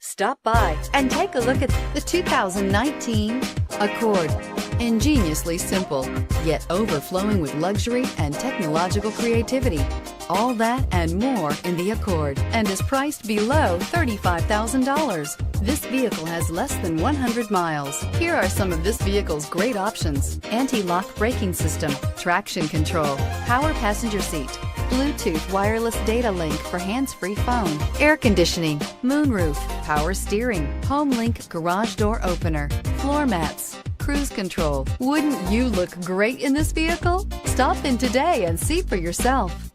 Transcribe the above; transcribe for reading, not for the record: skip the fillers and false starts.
Stop by and take a look at the 2019 Accord. Ingeniously simple, yet overflowing with luxury and technological creativity. All that and more in the Accord, and is priced below $35,000. This vehicle has less than 100 miles. Here are some of this vehicle's great options: anti-lock braking system, traction control, power passenger seat, Bluetooth wireless data link for hands-free phone, air conditioning, moonroof, power steering, home link garage door opener, floor mats, cruise control. Wouldn't you look great in this vehicle? Stop in today and see for yourself.